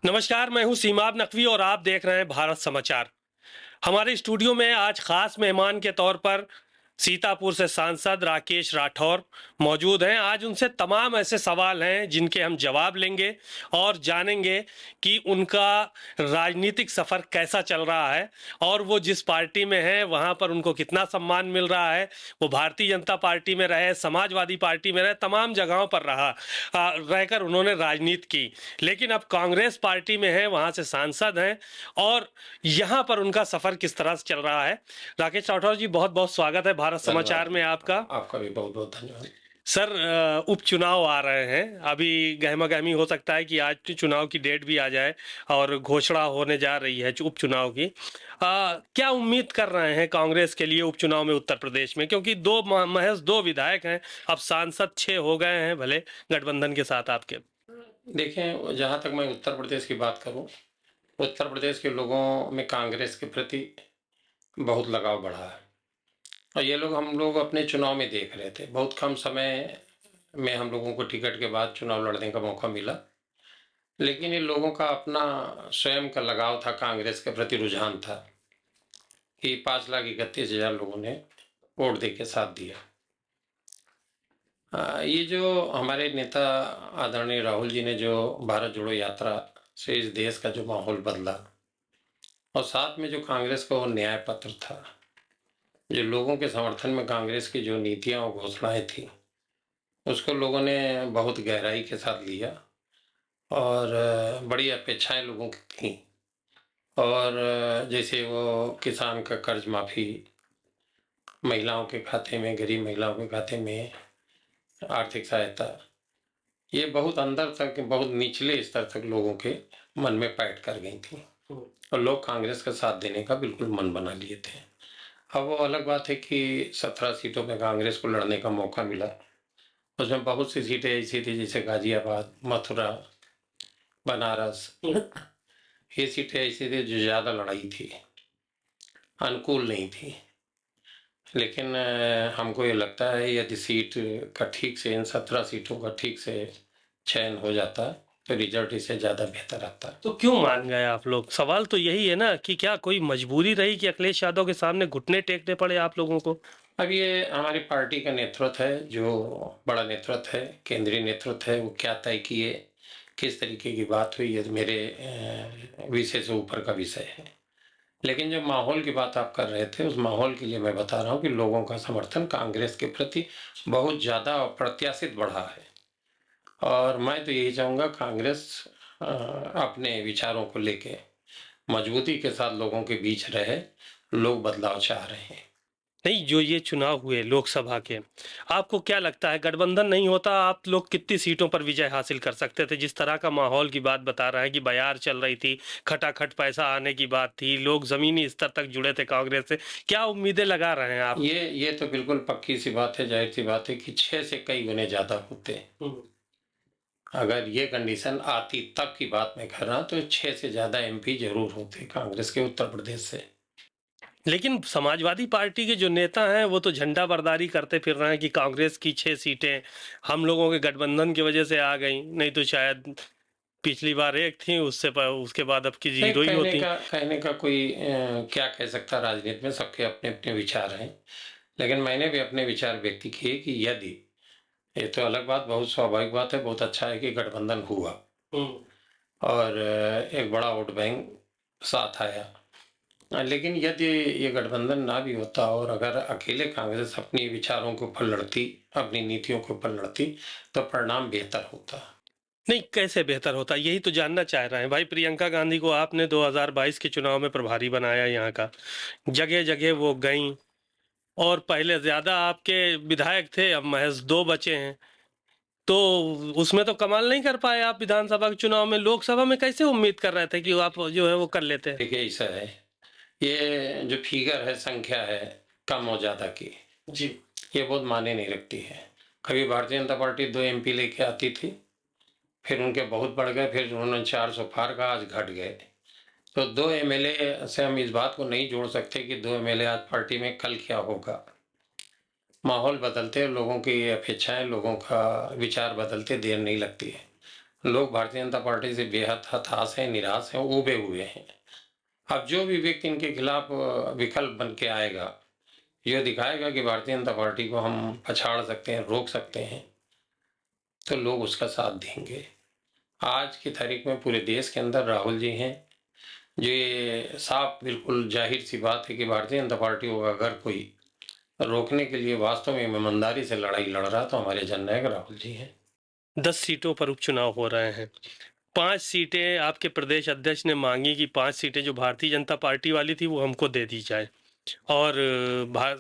नमस्कार, मैं हूं सीमाब नकवी और आप देख रहे हैं भारत समाचार। हमारे स्टूडियो में आज खास मेहमान के तौर पर सीतापुर से सांसद राकेश राठौर मौजूद हैं। आज उनसे तमाम ऐसे सवाल हैं जिनके हम जवाब लेंगे और जानेंगे कि उनका राजनीतिक सफर कैसा चल रहा है और वो जिस पार्टी में हैं वहां पर उनको कितना सम्मान मिल रहा है। वो भारतीय जनता पार्टी में रहे, समाजवादी पार्टी में रहे, तमाम जगहों पर रहकर उन्होंने राजनीति की, लेकिन अब कांग्रेस पार्टी में है, वहां से सांसद हैं और यहाँ पर उनका सफर किस तरह से चल रहा है। राकेश राठौर जी, बहुत बहुत स्वागत है भारत समाचार धन्यवाद। में आपका। आपका भी बहुत बहुत धन्यवाद। सर, उपचुनाव आ रहे हैं, अभी गहमा गहमी हो सकता है कि आज चुनाव की डेट भी आ जाए और घोषणा होने जा रही है उपचुनाव की। क्या उम्मीद कर रहे हैं कांग्रेस के लिए उपचुनाव में उत्तर प्रदेश में, क्योंकि महज दो विधायक हैं, अब सांसद 6 हो गए हैं भले गठबंधन के साथ आपके। देखें, जहाँ तक मैं उत्तर प्रदेश की बात करूँ, उत्तर प्रदेश के लोगों में कांग्रेस के प्रति बहुत लगाव बढ़ा है और ये लोग हम लोग अपने चुनाव में देख रहे थे। बहुत कम समय में हम लोगों को टिकट के बाद चुनाव लड़ने का मौका मिला, लेकिन इन लोगों का अपना स्वयं का लगाव था, कांग्रेस के प्रति रुझान था कि 5,31,000 लोगों ने वोट दे के साथ दिया। ये जो हमारे नेता आदरणीय राहुल जी ने जो भारत जोड़ो यात्रा से इस देश का जो माहौल बदला और साथ में जो कांग्रेस का वो न्याय पत्र था, जो लोगों के समर्थन में कांग्रेस की जो नीतियां और घोषणाएं थी, उसको लोगों ने बहुत गहराई के साथ लिया और बड़ी अपेक्षाएं लोगों की थी। और जैसे वो किसान का कर्ज माफी, महिलाओं के खाते में, गरीब महिलाओं के खाते में आर्थिक सहायता, ये बहुत अंदर तक, बहुत निचले स्तर तक लोगों के मन में पैठ कर गई थी और लोग कांग्रेस का साथ देने का बिल्कुल मन बना लिए थे। अब वो अलग बात है कि 17 सीटों में कांग्रेस को लड़ने का मौका मिला। उसमें बहुत सी सीटें ऐसी थी जैसे गाजियाबाद, मथुरा, बनारस, ये सीटें ऐसी थी जो ज़्यादा लड़ाई थी, अनुकूल नहीं थी। लेकिन हमको ये लगता है यदि सीट का ठीक से, इन 17 सीटों का ठीक से चयन हो जाता तो रिजल्ट इससे ज़्यादा बेहतर आता। तो क्यों मान गए आप लोग? सवाल तो यही है ना कि क्या कोई मजबूरी रही कि अखिलेश यादव के सामने घुटने टेकने पड़े आप लोगों को? अब ये हमारी पार्टी का नेतृत्व है, जो बड़ा नेतृत्व है, केंद्रीय नेतृत्व है, वो क्या तय किए, किस तरीके की बात हुई, ये मेरे विषय से ऊपर का विषय है। लेकिन जो माहौल की बात आप कर रहे थे, उस माहौल के लिए मैं बता रहा हूँ कि लोगों का समर्थन कांग्रेस के प्रति बहुत ज़्यादा अप्रत्याशित बढ़ा है और मैं तो यही चाहूँगा कांग्रेस अपने विचारों को लेके मजबूती के साथ लोगों के बीच रहे। लोग बदलाव चाह रहे हैं। नहीं, जो ये चुनाव हुए लोकसभा के, आपको क्या लगता है गठबंधन नहीं होता आप लोग कितनी सीटों पर विजय हासिल कर सकते थे? जिस तरह का माहौल की बात बता रहे हैं कि बयार चल रही थी, खटाखट पैसा आने की बात थी, लोग जमीनी स्तर तक जुड़े थे कांग्रेस से, क्या उम्मीदें लगा रहे हैं आप? ये तो बिल्कुल पक्की सी बात है, जाहिर सी बात है कि 6 से कई गुने ज्यादा होते। अगर ये कंडीशन आती तब की बात मैं कर रहा, तो 6 से ज्यादा एमपी जरूर होते कांग्रेस के उत्तर प्रदेश से। लेकिन समाजवादी पार्टी के जो नेता हैं वो तो झंडा बरदारी करते फिर रहे हैं कि कांग्रेस की 6 सीटें हम लोगों के गठबंधन की वजह से आ गई, नहीं तो शायद पिछली बार एक थी, उसके बाद अब की नहीं, जीरो ही होती। कहने का कोई क्या कह सकता, राजनीति में सबके अपने अपने विचार हैं। लेकिन मैंने भी अपने विचार व्यक्त किए कि यदि, ये तो अलग बात, बहुत स्वाभाविक बात है, बहुत अच्छा है कि गठबंधन हुआ और एक बड़ा वोट बैंक साथ आया। लेकिन यदि ये गठबंधन ना भी होता और अगर अकेले कांग्रेस अपनी विचारों के ऊपर लड़ती, अपनी नीतियों के ऊपर लड़ती, तो परिणाम बेहतर होता। नहीं, कैसे बेहतर होता, यही तो जानना चाह रहे हैं भाई। प्रियंका गांधी को आपने 2022 के चुनाव में प्रभारी बनाया यहाँ का, जगह जगह वो गई और पहले ज्यादा आपके विधायक थे, अब महज 2 बचे हैं, तो उसमें तो कमाल नहीं कर पाए आप विधानसभा के चुनाव में। लोकसभा में कैसे उम्मीद कर रहे थे कि आप जो है वो कर लेते? देखिए ऐसा है, ये जो फिगर है, संख्या है कम और ज्यादा की जी। ये बहुत मायने नहीं रखती है। कभी भारतीय जनता पार्टी 2 एमपी लेके आती थी, फिर उनके बहुत बढ़ गए, फिर उन्होंने 400 पार का, आज घट गए। तो 2 एमएलए से हम इस बात को नहीं जोड़ सकते कि 2 एमएलए आज पार्टी में कल क्या होगा। माहौल बदलते, लोगों की अपेक्षाएं, लोगों का विचार बदलते देर नहीं लगती है। लोग भारतीय जनता पार्टी से बेहद हताश हैं, निराश हैं, ऊबे हुए हैं। अब जो भी व्यक्ति इनके खिलाफ विकल्प बन के आएगा, ये दिखाएगा कि भारतीय जनता पार्टी को हम पछाड़ सकते हैं, रोक सकते हैं, तो लोग उसका साथ देंगे। आज की तारीख में पूरे देश के अंदर राहुल जी हैं। ये साफ बिल्कुल जाहिर सी बात है कि भारतीय जनता पार्टी को अगर कोई रोकने के लिए वास्तव में ईमानदारी से लड़ाई लड़ रहा तो हमारे जननायक राहुल जी हैं। 10 सीटों पर उपचुनाव हो रहे हैं। 5 सीटें आपके प्रदेश अध्यक्ष ने मांगी कि 5 सीटें जो भारतीय जनता पार्टी वाली थी वो हमको दे दी जाए, और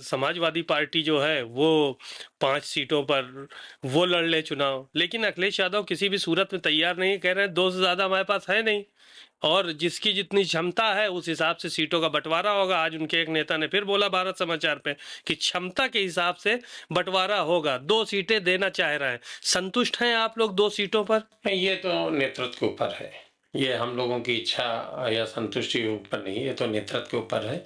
समाजवादी पार्टी जो है वो 5 सीटों पर वो लड़ ले चुनाव। लेकिन अखिलेश यादव किसी भी सूरत में तैयार नहीं, कह रहे हैं 2 से ज़्यादा हमारे पास है नहीं, और जिसकी जितनी क्षमता है उस हिसाब से सीटों का बंटवारा होगा। आज उनके एक नेता ने फिर बोला भारत समाचार पे कि क्षमता के हिसाब से बंटवारा होगा, 2 सीटें देना चाह रहे हैं। संतुष्ट हैं आप लोग 2 सीटों पर? ये तो नेतृत्व के ऊपर है, ये हम लोगों की इच्छा या संतुष्टि के ऊपर नहीं, ये तो नेतृत्व के ऊपर है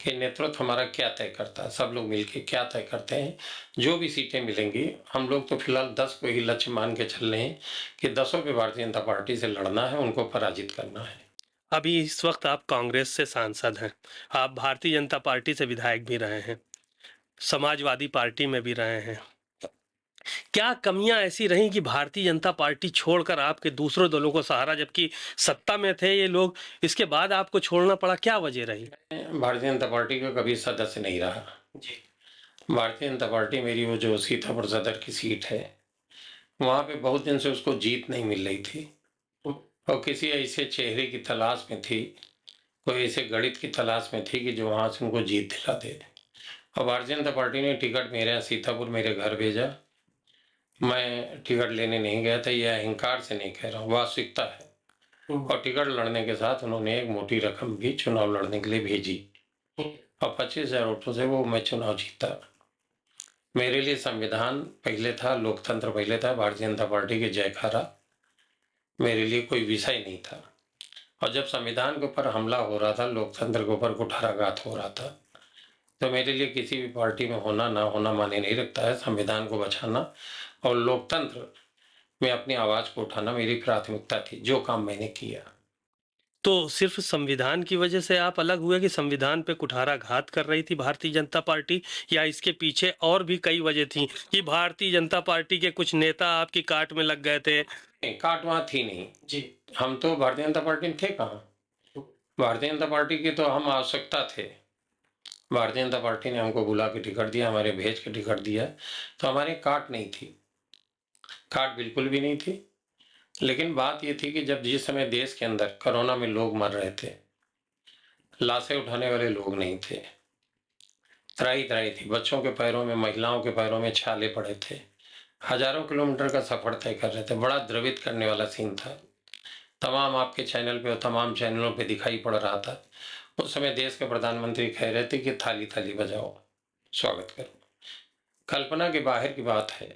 कि नेतृत्व हमारा क्या तय करता है, सब लोग मिलके क्या तय करते हैं। जो भी सीटें मिलेंगी, हम लोग तो फिलहाल 10 को ही लक्ष्य मान के चल रहे हैं कि 10 पे भारतीय जनता पार्टी से लड़ना है, उनको पराजित करना है। अभी इस वक्त आप कांग्रेस से सांसद हैं, आप भारतीय जनता पार्टी से विधायक भी रहे हैं, समाजवादी पार्टी में भी रहे हैं। क्या कमियां ऐसी रहीं कि भारतीय जनता पार्टी छोड़कर आपके दूसरों दलों को सहारा, जबकि सत्ता में थे ये लोग, इसके बाद आपको छोड़ना पड़ा, क्या वजह रही? भारतीय जनता पार्टी का कभी सदस्य नहीं रहा जी। भारतीय जनता पार्टी मेरी वो जो सीतापुर सदर की सीट है, वहां पे बहुत दिन से उसको जीत नहीं मिल रही थी, और किसी ऐसे चेहरे की तलाश में थी, कोई ऐसे गणित की तलाश में थी कि जो वहां से उनको जीत दिला दे। और भारतीय जनता पार्टी ने टिकट मेरे यहाँ सीतापुर मेरे घर भेजा। मैं टिकट लेने नहीं गया था, यह अहंकार से नहीं कह रहा हूँ, वास्तविकता है। और टिकट लड़ने के साथ उन्होंने एक मोटी रकम भी चुनाव लड़ने के लिए भेजी, और 25,000 वोटों से वो मैं चुनाव जीता। मेरे लिए संविधान पहले था, लोकतंत्र पहले था, भारतीय जनता पार्टी के जयकारा मेरे लिए कोई विषय नहीं था। और जब संविधान के ऊपर हमला हो रहा था, लोकतंत्र के ऊपर कुठाराघात हो रहा था, तो मेरे लिए किसी भी पार्टी में होना ना होना माने नहीं रखता है। संविधान को बचाना और लोकतंत्र में अपनी आवाज को उठाना मेरी प्राथमिकता थी, जो काम मैंने किया। तो सिर्फ संविधान की वजह से आप अलग हुए कि संविधान पे कुठाराघात कर रही थी भारतीय जनता पार्टी, या इसके पीछे और भी कई वजह थी कि भारतीय जनता पार्टी के कुछ नेता आपकी काट में लग गए थे? नहीं, काट वहां थी नहीं जी। हम तो भारतीय जनता पार्टी में थे कहाँ, भारतीय जनता पार्टी की तो हम आवश्यकता थे। भारतीय जनता पार्टी ने हमको बुला के टिकट दिया, हमारे भेज के टिकट दिया, तो हमारी काट नहीं थी, काट बिल्कुल भी नहीं थी। लेकिन बात ये थी कि जब जिस समय देश के अंदर कोरोना में लोग मर रहे थे, लाशें उठाने वाले लोग नहीं थे, त्राही त्राही थी, बच्चों के पैरों में, महिलाओं के पैरों में छाले पड़े थे, हजारों किलोमीटर का सफर तय कर रहे थे, बड़ा द्रवित करने वाला सीन था। तमाम आपके चैनल पे और तमाम चैनलों पे दिखाई पड़ रहा था। उस समय देश के प्रधानमंत्री कह रहे थे कि थाली थाली बजाओ, स्वागत करो। कल्पना के बाहर की बात है।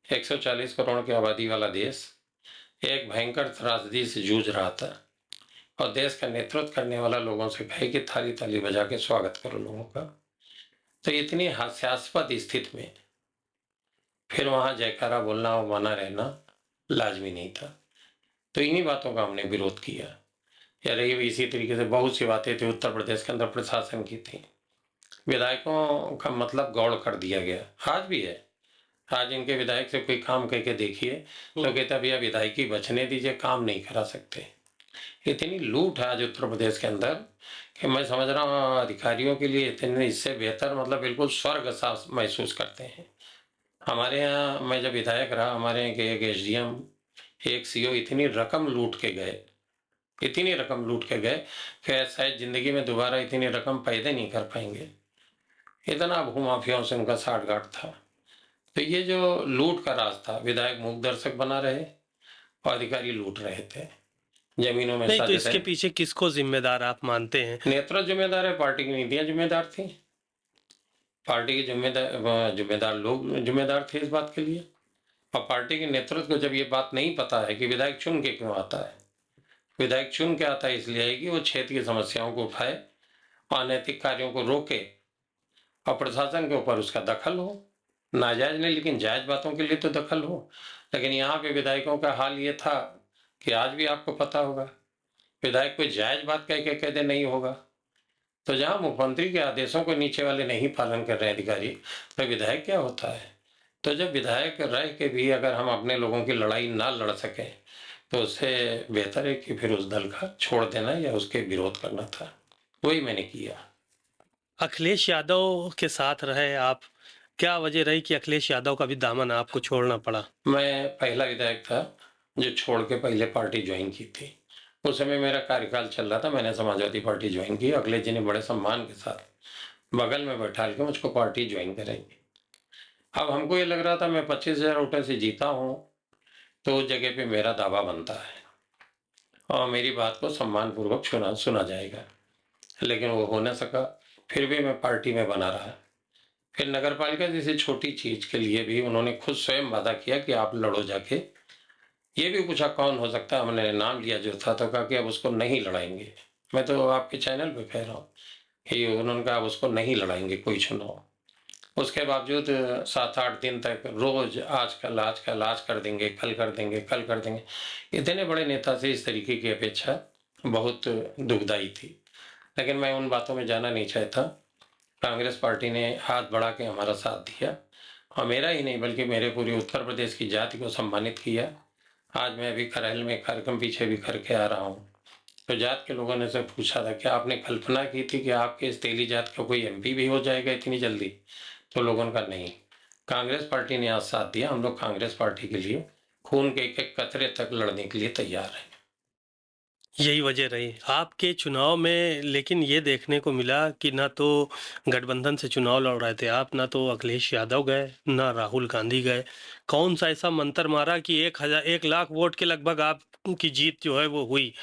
140 करोड़ की आबादी वाला देश एक भयंकर त्रासदी से जूझ रहा था, और देश का नेतृत्व करने वाला लोगों से कहे कि थाली थाली बजा के स्वागत करो लोगों का। तो इतनी हास्यास्पद स्थिति में फिर वहां जयकारा बोलना और माना रहना लाजमी नहीं था। तो इन्हीं बातों का हमने विरोध किया। या रही इसी तरीके से बहुत सी बातें थी उत्तर प्रदेश के अंदर प्रशासन की थी, विधायकों का मतलब गौड़ कर दिया गया, आज भी है। आज इनके विधायक से कोई काम कह के देखिए तो कहता भैया विधायकी बचने दीजिए, काम नहीं करा सकते। इतनी लूट है आज उत्तर प्रदेश के अंदर कि मैं समझ रहा हूँ अधिकारियों के लिए इतने इससे बेहतर मतलब बिल्कुल स्वर्ग सा महसूस करते हैं। हमारे यहाँ मैं जब विधायक रहा, हमारे यहाँ के एक एसडीएम, एक सीओ इतनी रकम लूट के गए, इतनी रकम लूट के गए कि शायद जिंदगी में दोबारा इतनी रकम पैदा नहीं कर पाएंगे। इतना भूमाफियाओं से उनका साठगांठ था। तो ये जो लूट का राज था, विधायक मूक दर्शक बना रहे और अधिकारी लूट रहे थे, जमीनों में नहीं, तो साजिश इसके है। पीछे किसको जिम्मेदार आप मानते हैं? नेतृत्व जिम्मेदार है, पार्टी की नीतियां जिम्मेदार थी, पार्टी के जिम्मेदार लोग जिम्मेदार थे इस बात के लिए। और पार्टी के नेतृत्व को जब ये बात नहीं पता है कि विधायक चुन के क्यों आता है, विधायक चुन के आता है इसलिए है कि वो क्षेत्र की समस्याओं को उठाए, अनैतिक कार्यों को रोके, और प्रशासन के ऊपर उसका दखल हो, नाजायज नहीं लेकिन जायज बातों के लिए तो दखल हो। लेकिन यहाँ पे विधायकों का हाल ये था कि आज भी आपको पता होगा विधायक कोई जायज बात कह के कह दे नहीं होगा, तो जहां मुख्यमंत्री के आदेशों को नीचे वाले नहीं पालन कर रहे हैं अधिकारी, तो विधायक क्या होता है? तो जब विधायक रह के भी अगर हम अपने लोगों की लड़ाई ना लड़ सकें, तो उससे बेहतर है कि फिर उस दल का छोड़ देना या उसके विरोध करना था। वही मैंने किया। अखिलेश यादव के साथ रहे आप, क्या वजह रही कि अखिलेश यादव का भी दामन आपको छोड़ना पड़ा? मैं पहला विधायक था जो छोड़ के पहले पार्टी ज्वाइन की थी। उस समय मेरा कार्यकाल चल रहा था, मैंने समाजवादी पार्टी ज्वाइन की। अखिलेश जी ने बड़े सम्मान के साथ बगल में बैठा के मुझको पार्टी ज्वाइन करेंगे। अब हमको ये लग रहा था मैं 25,000 वोटों से जीता हूँ, तो उस जगह पे मेरा दावा बनता है और मेरी बात को सम्मानपूर्वक सुना जाएगा, लेकिन वो हो न सका। फिर भी मैं पार्टी में बना रहा। फिर नगर पालिका जैसी छोटी चीज के लिए भी उन्होंने खुद स्वयं वादा किया कि आप लड़ो जाके। ये भी पूछा कौन हो सकता है, हमने नाम लिया जो था, तो कहा कि अब उसको नहीं लड़ाएंगे। मैं तो आपके चैनल पे कह रहा हूँ कि उन्होंने कहा अब उसको नहीं लड़ाएंगे कोई चुनाव। उसके बावजूद 7-8 दिन तक रोज आजकल आजकल आज कर देंगे, कल कर देंगे, कल कर देंगे। इतने बड़े नेता से इस तरीके की अपेक्षा बहुत दुखदाई थी, लेकिन मैं उन बातों में जाना नहीं चाहता। कांग्रेस पार्टी ने हाथ बढ़ा के हमारा साथ दिया और मेरा ही नहीं बल्कि मेरे पूरे उत्तर प्रदेश की जाति को सम्मानित किया। आज मैं अभी करहल में कार्यक्रम पीछे भी करके आ रहा हूँ, तो जात के लोगों ने से पूछा था क्या आपने कल्पना की थी कि आपके इस तेली जात का कोई एमपी भी हो जाएगा इतनी जल्दी? तो लोगों का नहीं। कांग्रेस पार्टी ने आज साथ दिया। हम लोग कांग्रेस पार्टी के लिए खून के एक एक कतरे तक लड़ने के लिए तैयार हैं। यही वजह रही आपके चुनाव में, लेकिन ये देखने को मिला कि ना तो गठबंधन से चुनाव लड़ रहे थे आप, ना तो अखिलेश यादव गए, ना राहुल गांधी गए। कौन सा ऐसा मंत्र मारा कि 1 लाख वोट के लगभग आपकी जीत जो है वो हुई?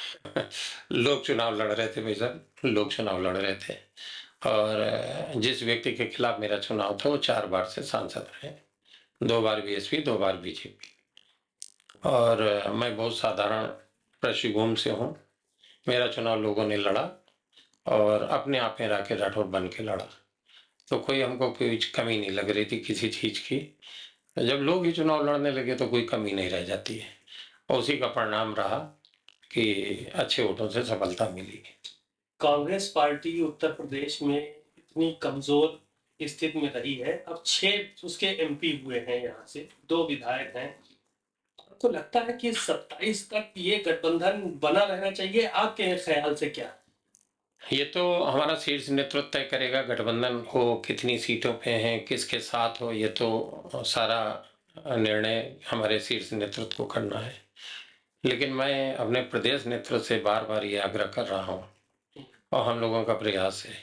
लोग चुनाव लड़ रहे थे भाई साहब, लोग चुनाव लड़ रहे थे और जिस व्यक्ति के खिलाफ मेरा चुनाव था वो 4 बार से सांसद रहे, 2 बार बीएसपी, 2 बार बीजेपी। और मैं बहुत साधारण पृष्ठभूमि से हूँ। मेरा चुनाव लोगों ने लड़ा और अपने आप में राकेश राठौर बन के लड़ा, तो कोई हमको कोई कमी नहीं लग रही थी किसी चीज की। जब लोग ही चुनाव लड़ने लगे तो कोई कमी नहीं रह जाती है, और उसी का परिणाम रहा कि अच्छे वोटों से सफलता मिली। कांग्रेस पार्टी उत्तर प्रदेश में इतनी कमजोर स्थिति में रही है, अब 6 उसके एमपी हुए हैं, यहाँ से 2 विधायक हैं। आपको लगता है कि 27 तक ये गठबंधन बना रहना चाहिए? आपके ख्याल से क्या? ये तो हमारा शीर्ष नेतृत्व तय करेगा गठबंधन हो कितनी सीटों पे हैं, किसके साथ हो। ये तो सारा निर्णय हमारे शीर्ष नेतृत्व को करना है, लेकिन मैं अपने प्रदेश नेतृत्व से बार बार ये आग्रह कर रहा हूँ और हम लोगों का प्रयास है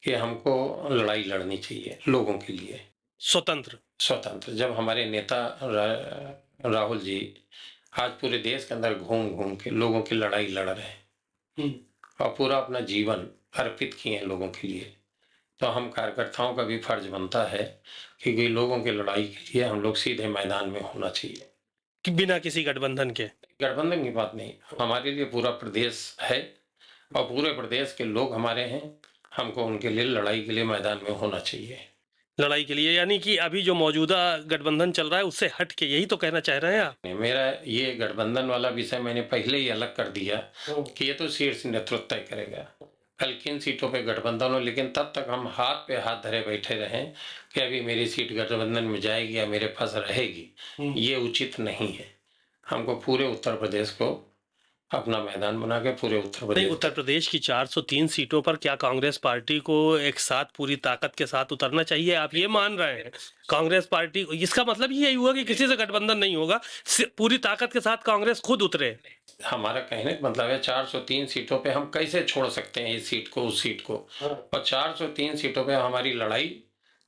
कि हमको लड़ाई लड़नी चाहिए लोगों के लिए। स्वतंत्र जब हमारे नेता राहुल जी आज पूरे देश के अंदर घूम घूम के लोगों की लड़ाई लड़ रहे हैं और पूरा अपना जीवन अर्पित किए हैं लोगों के लिए, तो हम कार्यकर्ताओं का भी फर्ज बनता है कि लोगों की लड़ाई के लिए हम लोग सीधे मैदान में होना चाहिए, कि बिना किसी गठबंधन के? गठबंधन की बात नहीं। हमारे लिए पूरा प्रदेश है और पूरे प्रदेश के लोग हमारे हैं, हमको उनके लिए लड़ाई के लिए मैदान में होना चाहिए। लड़ाई के लिए यानी कि अभी जो मौजूदा गठबंधन चल रहा है उससे हट के, यही तो कहना चाह रहे हैं आप? मेरा ये गठबंधन वाला विषय मैंने पहले ही अलग कर दिया कि ये तो शीर्ष नेतृत्व तय करेगा कल किन सीटों पे गठबंधन हो, लेकिन तब तक हम हाथ पे हाथ धरे बैठे रहें कि अभी मेरी सीट गठबंधन में जाएगी या मेरे पास रहेगी, ये उचित नहीं है। हमको पूरे उत्तर प्रदेश को अपना मैदान बना के पूरे उत्तर प्रदेश की 403 सीटों पर क्या कांग्रेस पार्टी को एक साथ पूरी ताकत के साथ उतरना चाहिए? आप ये मान रहे हैं कांग्रेस पार्टी, इसका मतलब यही हुआ कि किसी से गठबंधन नहीं होगा, पूरी ताकत के साथ कांग्रेस खुद उतरे? हमारा कहने का मतलब है 403 सीटों पे हम कैसे छोड़ सकते हैं इस सीट को उस सीट को, और 403 सीटों पे हमारी लड़ाई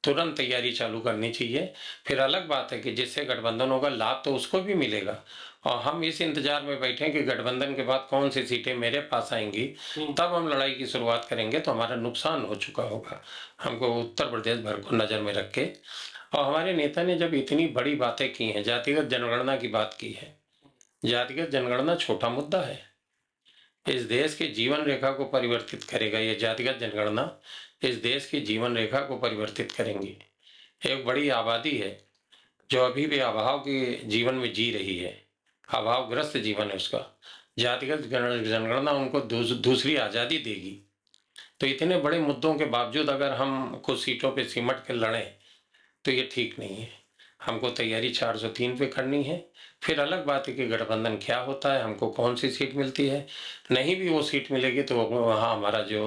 तुरंत तैयारी चालू करनी चाहिए। फिर अलग बात है कि जिससे गठबंधन होगा लाभ तो उसको भी मिलेगा, और हम इस इंतजार में बैठे कि गठबंधन के बाद कौन सी सीटें मेरे पास आएंगी, तब हम लड़ाई की शुरुआत करेंगे तो हमारा नुकसान हो चुका होगा। हमको उत्तर प्रदेश भर को नजर में रख के, और हमारे नेता ने जब इतनी बड़ी बातें की हैं, जातिगत जनगणना की बात की है, जातिगत जनगणना छोटा मुद्दा है, इस देश के जीवन रेखा को परिवर्तित करेगा। ये जातिगत जनगणना इस देश की जीवन रेखा को परिवर्तित करेंगी। एक बड़ी आबादी है जो अभी भी अभाव के जीवन में जी रही है, अभावग्रस्त जीवन है उसका। जातिगत जनगणना उनको दूसरी आज़ादी देगी। तो इतने बड़े मुद्दों के बावजूद अगर हम कुछ सीटों पे सिमट के लड़ें तो ये ठीक नहीं है। हमको तैयारी 403 पे करनी है। फिर अलग बात है कि गठबंधन क्या होता है, हमको कौन सी सीट मिलती है। नहीं भी वो सीट मिलेगी तो वहाँ हमारा जो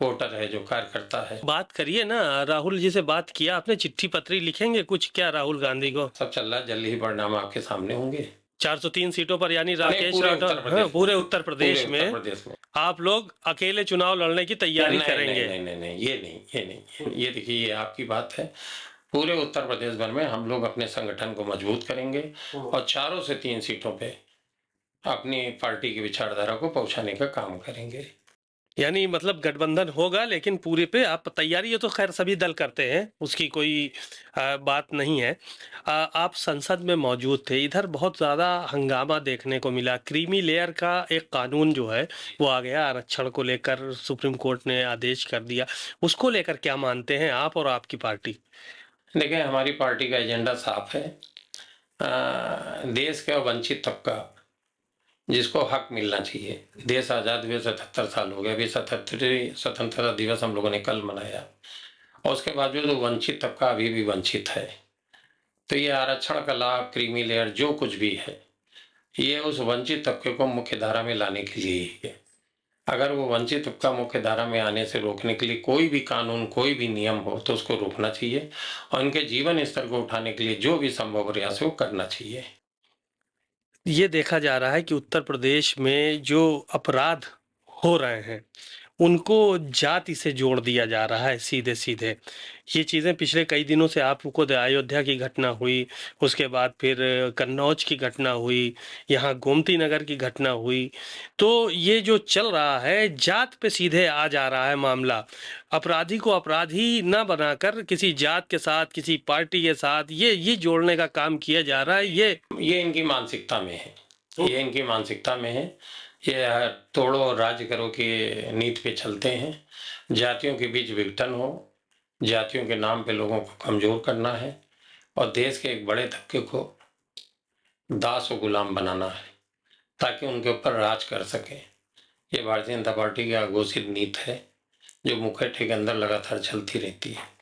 वोटर है, जो कार्यकर्ता है, बात करिए ना, राहुल जी से बात किया आपने, चिट्ठी पत्री लिखेंगे कुछ क्या राहुल गांधी को? सब चल रहा है। जल्दी ही परिणाम आपके सामने होंगे। 403 सीटों पर, यानी नहीं, राकेश पूरे राठौर, उत्तर हाँ, प्रदेश पूरे में। उत्तर पूरे प्रदेश उत्तर में प्रदेश में। आप लोग अकेले चुनाव लड़ने की तैयारी नहीं, करेंगे? नहीं, नहीं, नहीं, ये नहीं, ये नहीं। ये देखिए, ये आपकी बात है। पूरे उत्तर प्रदेश भर में हम लोग अपने संगठन को मजबूत करेंगे और 4 से 3 सीटों पे अपनी पार्टी की विचारधारा को पहुंचाने का काम करेंगे। यानी मतलब गठबंधन होगा, लेकिन पूरे पे आप तैयारी, ये तो खैर सभी दल करते हैं, उसकी कोई बात नहीं है। आप संसद में मौजूद थे, इधर बहुत ज़्यादा हंगामा देखने को मिला। क्रीमी लेयर का एक कानून जो है वो आ गया, आरक्षण को लेकर सुप्रीम कोर्ट ने आदेश कर दिया। उसको लेकर क्या मानते हैं आप और आपकी पार्टी? देखिए, हमारी पार्टी का एजेंडा साफ है। देश का वंचित तबका, जिसको हक मिलना चाहिए। देश आज़ाद हुए 77 साल हो गए। अभी 77वें स्वतंत्रता दिवस हम लोगों ने कल मनाया और उसके बावजूद वो वंचित तबका अभी भी वंचित है। तो ये आरक्षण का लाभ, क्रीमी लेयर, जो कुछ भी है, ये उस वंचित तबके को मुख्य धारा में लाने के लिए ही है। अगर वो वंचित तबका मुख्य धारा में आने से रोकने के लिए कोई भी कानून, कोई भी नियम हो तो उसको रोकना चाहिए और उनके जीवन स्तर को उठाने के लिए जो भी संभव प्रयास है वो करना चाहिए। ये देखा जा रहा है कि उत्तर प्रदेश में जो अपराध हो रहे हैं उनको जाति से जोड़ दिया जा रहा है सीधे सीधे। ये चीज़ें पिछले कई दिनों से आपको अयोध्या की घटना हुई, उसके बाद फिर कन्नौज की घटना हुई, यहाँ गोमती नगर की घटना हुई। तो ये जो चल रहा है, जात पे सीधे आ जा रहा है मामला। अपराधी को अपराधी न बनाकर किसी जात के साथ, किसी पार्टी के साथ ये जोड़ने का काम किया जा रहा है। ये इनकी मानसिकता में है। ये इनकी मानसिकता में है। ये तोड़ो और राज्य करो की नीति पे चलते हैं। जातियों के बीच विघटन हो, जातियों के नाम पे लोगों को कमजोर करना है और देश के एक बड़े तबके को दास और गुलाम बनाना है ताकि उनके ऊपर राज कर सके। ये भारतीय जनता पार्टी की अघोषित नीति है जो मुखट्टे के अंदर लगातार चलती रहती है।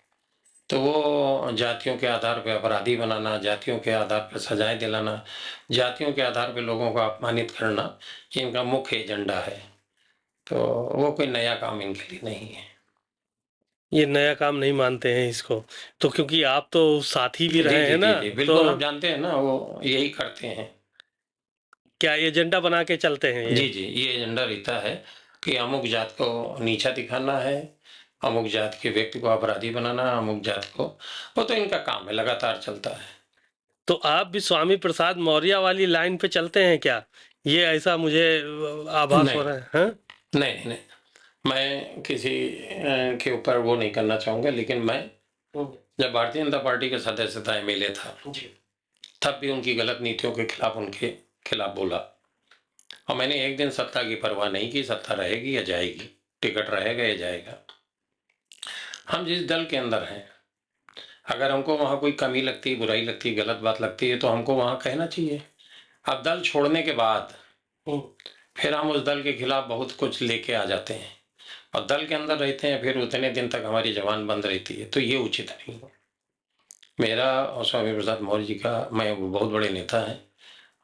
तो वो जातियों के आधार पे अपराधी बनाना, जातियों के आधार पर सजाएं दिलाना, जातियों के आधार पे लोगों को अपमानित करना, ये इनका मुख्य एजेंडा है। तो वो कोई नया काम इनके लिए नहीं है। ये नया काम नहीं मानते हैं इसको, तो क्योंकि आप तो साथी भी जी, रहे जी, हैं ना, जी, जी, तो बिल्कुल। हम जानते हैं ना, वो यही करते हैं। क्या एजेंडा बना के चलते हैं ये? जी, जी, ये एजेंडा रहता है कि अमुक जात को नीचा दिखाना है, अमुक जात के व्यक्ति को अपराधी बनाना, अमुक जात को, वो तो इनका काम है, लगातार चलता है। तो आप भी स्वामी प्रसाद मौर्य वाली लाइन पे चलते हैं क्या? ये ऐसा मुझे आभास हो नहीं, रहा है, हाँ? नहीं, नहीं, मैं किसी के ऊपर वो नहीं करना चाहूंगा, लेकिन मैं जब भारतीय जनता पार्टी का सदस्यता एमएलए था तब भी उनकी गलत नीतियों के खिलाफ उनके खिलाफ बोला और मैंने एक दिन सत्ता की परवाह नहीं की। सत्ता रहेगी या जाएगी, टिकट रहेगा या जाएगा। हम जिस दल के अंदर हैं, अगर हमको वहां कोई कमी लगती, बुराई लगती, गलत बात लगती है तो हमको वहां कहना चाहिए। अब दल छोड़ने के बाद फिर हम उस दल के खिलाफ बहुत कुछ लेके आ जाते हैं और दल के अंदर रहते हैं, फिर उतने दिन तक हमारी जबान बंद रहती है, तो ये उचित नहीं है। मेरा और स्वामी प्रसाद मौर्य जी का, मैं वो बहुत बड़े नेता हैं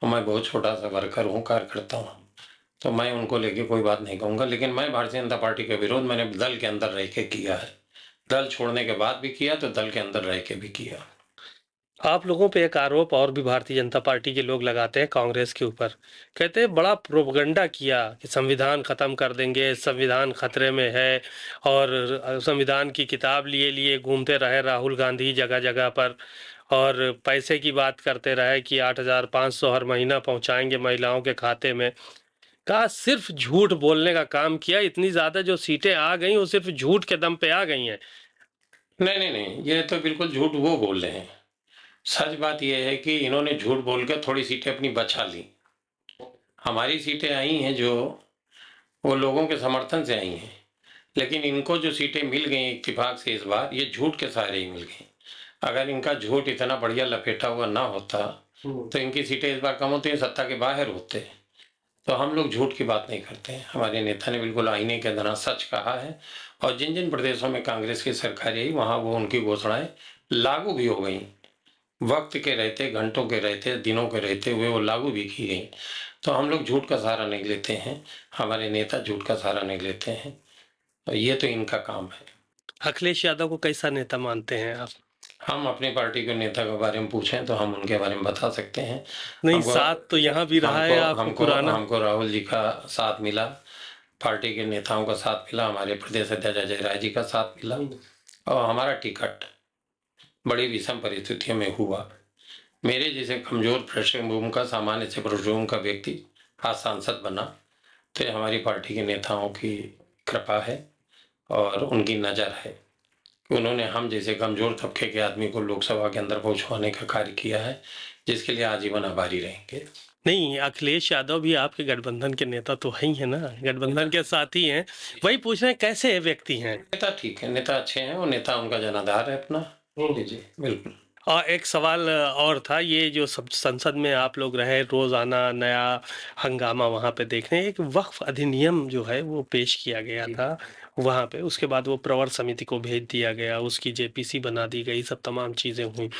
और मैं बहुत छोटा सा वर्कर हूँ, कार्यकर्ता हूँ, तो मैं उनको लेके कोई बात नहीं कहूँगा। लेकिन मैं भारतीय जनता पार्टी का विरोध मैंने दल के अंदर रह के किया है, दल छोड़ने के बाद भी किया, तो दल के अंदर रह के भी किया। आप लोगों पे एक आरोप और भी भारतीय जनता पार्टी के लोग लगाते हैं कांग्रेस के ऊपर। कहते हैं बड़ा प्रोपगंडा किया कि संविधान खत्म कर देंगे, संविधान खतरे में है, और संविधान की किताब लिए लिए घूमते रहे राहुल गांधी जगह जगह पर, और पैसे की बात करते रहे कि 8,500 हर महीना पहुंचाएंगे महिलाओं के खाते में। कहा सिर्फ झूठ बोलने का काम किया, इतनी ज्यादा जो सीटें आ गई वो सिर्फ झूठ के दम पे आ गई हैं। नहीं, नहीं, नहीं, ये तो बिल्कुल झूठ वो बोल रहे हैं। सच बात यह है कि इन्होंने झूठ बोल कर थोड़ी सीटें अपनी बचा ली। हमारी सीटें आई हैं जो वो लोगों के समर्थन से आई हैं, लेकिन इनको जो सीटें मिल गई इत्तेफाक से इस बार, ये झूठ के सहारे ही मिल गई। अगर इनका झूठ इतना बढ़िया लपेटा हुआ ना होता तो इनकी सीटें इस बार कम होती हैं, सत्ता के बाहर होते हैं। तो हम लोग झूठ की बात नहीं करते हैं। हमारे नेता ने बिल्कुल आईने के तरह सच कहा है, और जिन जिन प्रदेशों में कांग्रेस की सरकार आई वहां वो उनकी घोषणाएं लागू भी हो गई। वक्त के रहते, घंटों के रहते, दिनों के रहते हुए वो लागू भी की गई। तो हम लोग झूठ का सहारा नहीं लेते हैं, हमारे नेता झूठ का सहारा नहीं लेते हैं, तो ये तो इनका काम है। अखिलेश यादव को कैसा नेता मानते हैं आप? हम अपनी पार्टी के नेता के बारे में पूछें तो हम उनके बारे में बता सकते हैं। नहीं, हमको साथ तो यहाँ भी रहा है हमको आपको हमको पुराना। हमको राहुल जी का साथ मिला, पार्टी के नेताओं का साथ मिला, हमारे प्रदेश अध्यक्ष अजय राय जी का साथ मिला, और हमारा टिकट बड़ी विषम परिस्थितियों में हुआ। मेरे जैसे कमजोर पृष्ठभूमि का, सामान्य से पृष्ठभूमि का व्यक्ति आज सांसद बना, तो ये हमारी पार्टी के नेताओं की कृपा है और उनकी नज़र है कि उन्होंने हम जैसे कमजोर तबके के आदमी को लोकसभा के अंदर पहुंचवाने का कार्य किया है, जिसके लिए आजीवन आभारी रहेंगे। नहीं, अखिलेश यादव भी आपके गठबंधन के नेता तो है ही है ना, गठबंधन के साथी हैं। वही पूछ रहे हैं कैसे व्यक्ति हैं। नेता ठीक है, नेता अच्छे हैं, और नेता उनका जनाधार है अपना। जी बिल्कुल। और एक सवाल और था, ये जो सब संसद में आप लोग रहे, रोजाना नया हंगामा वहां पे देखने, एक वक्फ अधिनियम जो है वो पेश किया गया था वहां पे, उसके बाद वो प्रवर समिति को भेज दिया गया, उसकी जेपीसी बना दी गई, सब तमाम चीजें हुई।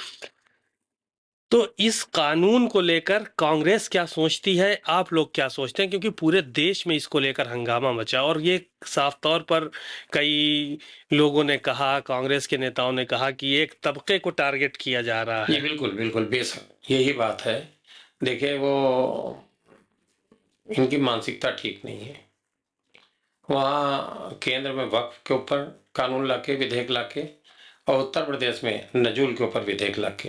तो इस कानून को लेकर कांग्रेस क्या सोचती है, आप लोग क्या सोचते हैं? क्योंकि पूरे देश में इसको लेकर हंगामा मचा, और ये साफ तौर पर कई लोगों ने कहा, कांग्रेस के नेताओं ने कहा कि एक तबके को टारगेट किया जा रहा जी है। बिल्कुल बिल्कुल, बेशक यही बात है। देखिए, वो इनकी मानसिकता ठीक नहीं है। वहाँ केंद्र में वक्फ के ऊपर कानून लाके, विधेयक लाके, और उत्तर प्रदेश में नजूल के ऊपर विधेयक लाके,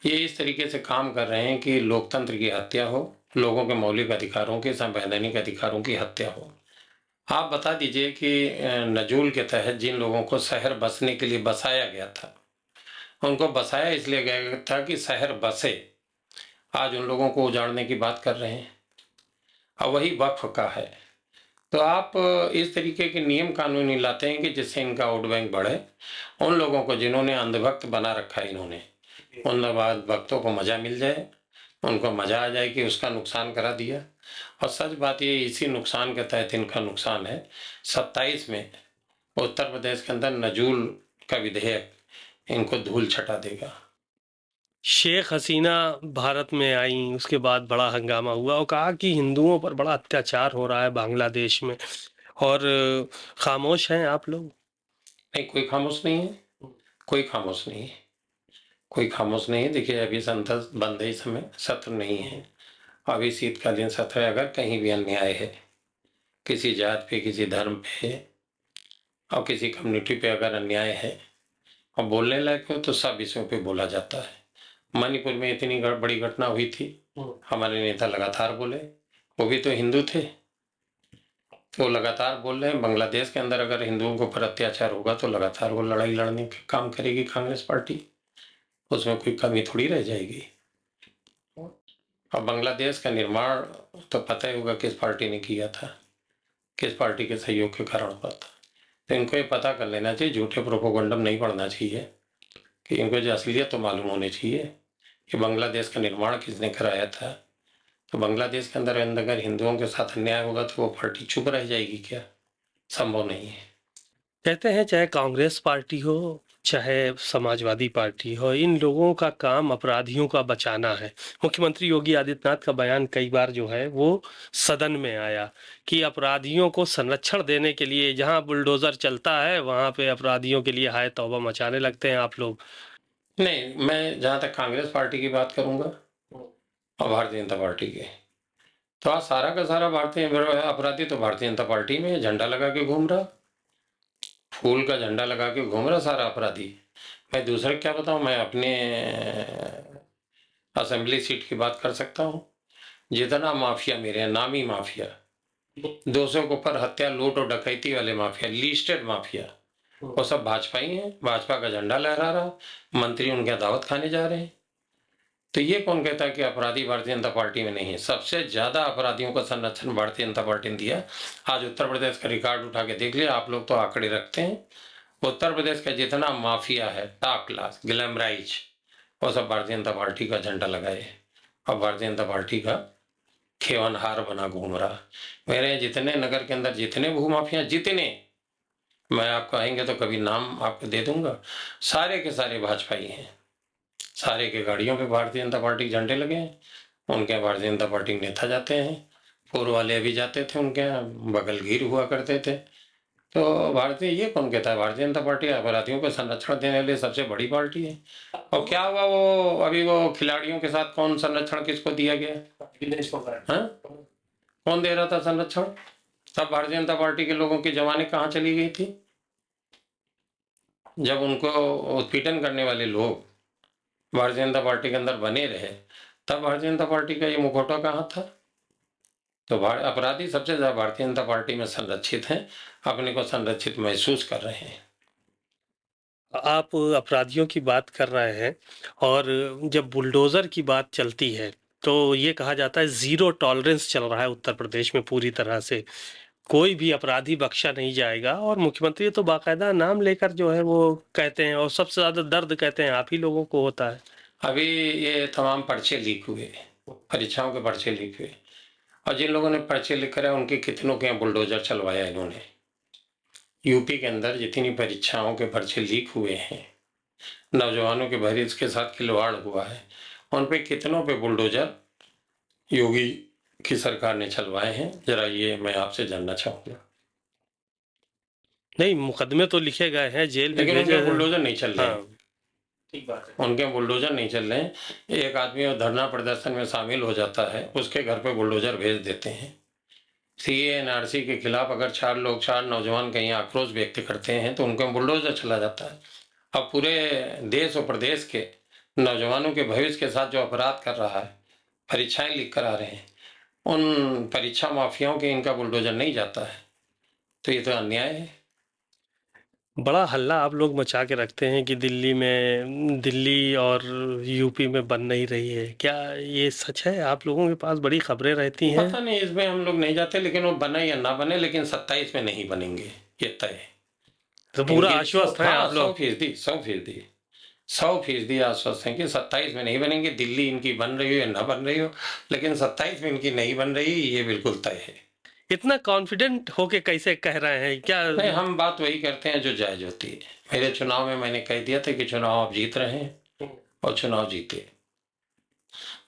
ये इस तरीके से काम कर रहे हैं कि लोकतंत्र की हत्या हो, लोगों के मौलिक अधिकारों के, संवैधानिक अधिकारों की हत्या हो। आप बता दीजिए कि नजूल के तहत जिन लोगों को शहर बसने के लिए बसाया गया था, उनको बसाया इसलिए गया था कि शहर बसे, आज उन लोगों को उजाड़ने की बात कर रहे हैं। और वही वक्फ का है। तो आप इस तरीके के नियम कानूनी लाते हैं कि जिससे इनका वोट बैंक बढ़े। उन लोगों को जिन्होंने अंधभक्त बना रखा है इन्होंने, उन भक्तों को मजा मिल जाए, उनको मजा आ जाए कि उसका नुकसान करा दिया। और सच बात ये, इसी नुकसान के तहत इनका नुकसान है। 27 में उत्तर प्रदेश के अंदर नजूल का विधेयक इनको धूल छटा देगा। शेख हसीना भारत में आई, उसके बाद बड़ा हंगामा हुआ और कहा कि हिंदुओं पर बड़ा अत्याचार हो रहा है बांग्लादेश में, और खामोश हैं आप लोग। नहीं, कोई खामोश नहीं है, कोई खामोश नहीं है, कोई खामोश नहीं है। देखिए, अभी संसद बंद है, इस समय सत्र नहीं है, अभी शीतकालीन सत्र है। अगर कहीं भी अन्याय है, किसी जात पे, किसी धर्म पे, और किसी कम्युनिटी पे अगर अन्याय है और बोलने लायक हो, तो सब विषयों पे बोला जाता है। मणिपुर में इतनी बड़ी घटना हुई थी, हमारे नेता लगातार बोले, वो भी तो हिंदू थे, तो लगातार बोल रहे हैं। बांग्लादेश के अंदर अगर हिंदुओं के ऊपर अत्याचार होगा तो लगातार वो लड़ाई लड़ने का काम करेगी कांग्रेस पार्टी, उसमें कोई कमी थोड़ी रह जाएगी। और बांग्लादेश का निर्माण तो पता ही होगा किस पार्टी ने किया था, किस पार्टी के सहयोग के कारण हुआ था। तो इनको ये पता कर लेना चाहिए, झूठे प्रोपोगंडम नहीं पढ़ना चाहिए, कि इनको जो असलियत तो मालूम होनी चाहिए कि बांग्लादेश का निर्माण किसने कराया था। तो बांग्लादेश के अंदर अगर हिंदुओं के साथ अन्याय होगा तो वो पार्टी चुप रह जाएगी क्या? संभव नहीं है। कहते हैं चाहे कांग्रेस पार्टी हो, चाहे समाजवादी पार्टी हो, इन लोगों का काम अपराधियों का बचाना है। मुख्यमंत्री योगी आदित्यनाथ का बयान कई बार जो है वो सदन में आया कि अपराधियों को संरक्षण देने के लिए जहां बुलडोजर चलता है वहां पे अपराधियों के लिए हाय तौबा मचाने लगते हैं आप लोग। नहीं, मैं जहां तक कांग्रेस पार्टी की बात करूंगा और भारतीय जनता पार्टी के, तो आज सारा का सारा भारतीय अपराधी तो भारतीय जनता पार्टी में झंडा लगा के घूम रहा, फूल का झंडा लगा के घूम रहा सारा अपराधी। मैं दूसरे क्या बताऊं, मैं अपने असेंबली सीट की बात कर सकता हूं। जितना माफिया मेरे हैं, नामी माफिया, 200 के ऊपर हत्या, लूट और डकैती वाले माफिया, लिस्टेड माफिया, वो सब भाजपा ही है। भाजपा का झंडा लहरा रहा, मंत्री उनके दावत खाने जा रहे हैं। तो ये कौन कहता है कि अपराधी भारतीय जनता पार्टी में नहीं है? सबसे ज्यादा अपराधियों का संरक्षण भारतीय जनता पार्टी ने दिया। आज उत्तर प्रदेश का रिकॉर्ड उठा के देख लिया, आप लोग तो आंकड़े रखते हैं। उत्तर प्रदेश का जितना माफिया है, टॉप क्लास, ग्लैमराइज, वो सब भारतीय जनता पार्टी का झंडा लगाए और भारतीय जनता पार्टी का खेवनहार बना घूम रहा। मेरे जितने नगर के अंदर जितने भूमाफिया, जितने मैं आप कहेंगे तो कभी नाम आपको दे दूंगा, सारे के सारे भाजपाई हैं। सारे के गाड़ियों पे भारतीय जनता पार्टी के झंडे लगे हैं, उनके यहाँ भारतीय जनता पार्टी के नेता जाते हैं, पूर्व वाले अभी जाते थे उनके यहाँ, बगलगीर हुआ करते थे। तो भारतीय, ये कौन कहता है भारतीय जनता पार्टी अपराधियों को संरक्षण देने वाली सबसे बड़ी पार्टी है? और क्या हुआ वो अभी वो खिलाड़ियों के साथ कौन संरक्षण किसको दिया गया? हाँ, कौन दे रहा था संरक्षण? तब भारतीय जनता पार्टी के लोगों की जवानी कहाँ चली गई थी? जब उनको उत्पीड़न करने वाले लोग भारतीय जनता पार्टी के अंदर बने रहे, तब भारतीय जनता पार्टी का ये मुखौटा कहाँ था? तो अपराधी सबसे ज्यादा भारतीय जनता पार्टी में संरक्षित हैं, अपने को संरक्षित महसूस कर रहे हैं। आप अपराधियों की बात कर रहे हैं और जब बुलडोजर की बात चलती है तो ये कहा जाता है जीरो टॉलरेंस चल रहा है उत्तर प्रदेश में पूरी तरह से। कोई भी अपराधी बख्शा नहीं जाएगा और मुख्यमंत्री तो बाकायदा नाम लेकर जो है वो कहते हैं, और सबसे ज्यादा दर्द कहते हैं आप ही लोगों को होता है। अभी ये तमाम पर्चे लीक हुए, परीक्षाओं के पर्चे लीक हुए, और जिन लोगों ने पर्चे लिख कर उनके कितनों के यहाँ बुलडोजर चलवाया इन्होंने। यूपी के अंदर जितनी परीक्षाओं के पर्चे लीक हुए हैं, नौजवानों के भविष्य के साथ खिलवाड़ हुआ है, उन पे कितनों पे बुलडोजर योगी की सरकार ने चलवाए हैं, जरा ये मैं आपसे जानना चाहूंगा। नहीं, मुकदमे तो लिखे गए हैं, जेल भी लेकिन भेजे उनके हैं। बुलडोजर नहीं चल रहे हैं। हाँ, ठीक बात है। उनके बुलडोजर नहीं चल रहे हैं। एक आदमी और धरना प्रदर्शन में शामिल हो जाता है, उसके घर पे बुलडोजर भेज देते हैं। सीए एनआरसी के खिलाफ अगर चार नौजवान कहीं आक्रोश व्यक्त करते हैं तो उनको बुलडोजर चला जाता है। अब पूरे देश और प्रदेश के नौजवानों के भविष्य के साथ जो अपराध कर रहा है, परीक्षाएं लीक करा रहे हैं, उन परीक्षा माफियाओं के इनका बुलडोजर नहीं जाता है, तो ये तो अन्याय है। बड़ा हल्ला आप लोग मचा के रखते हैं कि दिल्ली और यूपी में बन नहीं रही है, क्या ये सच है? आप लोगों के पास बड़ी खबरें रहती हैं। पता नहीं, इसमें हम लोग नहीं जाते, लेकिन वो बने या ना बने, लेकिन 27 में नहीं बनेंगे, ये तय है। तो पूरा इनकी आश्वस्त है हाँ, आप लोग? 100% आश्वस्त हैं कि 27 में नहीं बनेंगे। दिल्ली इनकी बन रही हो या ना बन रही हो, लेकिन 27 में इनकी नहीं बन रही, ये बिल्कुल तय है। इतना कॉन्फिडेंट होके कैसे कह रहे हैं? क्या नहीं, हम बात वही करते हैं जो जायज होती है। मेरे चुनाव में मैंने कह दिया था कि चुनाव आप जीत रहे हैं और चुनाव जीते,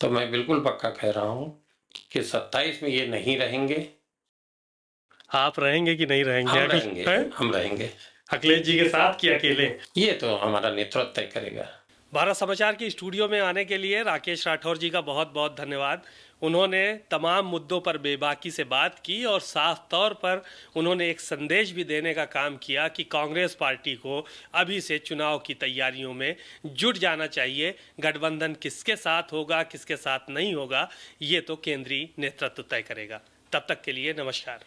तो मैं बिल्कुल पक्का कह रहा हूं कि 27 में ये नहीं रहेंगे। आप रहेंगे कि नहीं रहेंगे? हम रहेंगे, हम रहेंगे। अखिलेश जी के साथ कि अकेले? ये तो हमारा नेतृत्व तय करेगा। भारत समाचार की स्टूडियो में आने के लिए राकेश राठौर जी का बहुत बहुत धन्यवाद। उन्होंने तमाम मुद्दों पर बेबाकी से बात की और साफ तौर पर उन्होंने एक संदेश भी देने का काम किया कि कांग्रेस पार्टी को अभी से चुनाव की तैयारियों में जुट जाना चाहिए। गठबंधन किसके साथ होगा, किसके साथ नहीं होगा, ये तो केंद्रीय नेतृत्व तय करेगा। तब तक के लिए नमस्कार।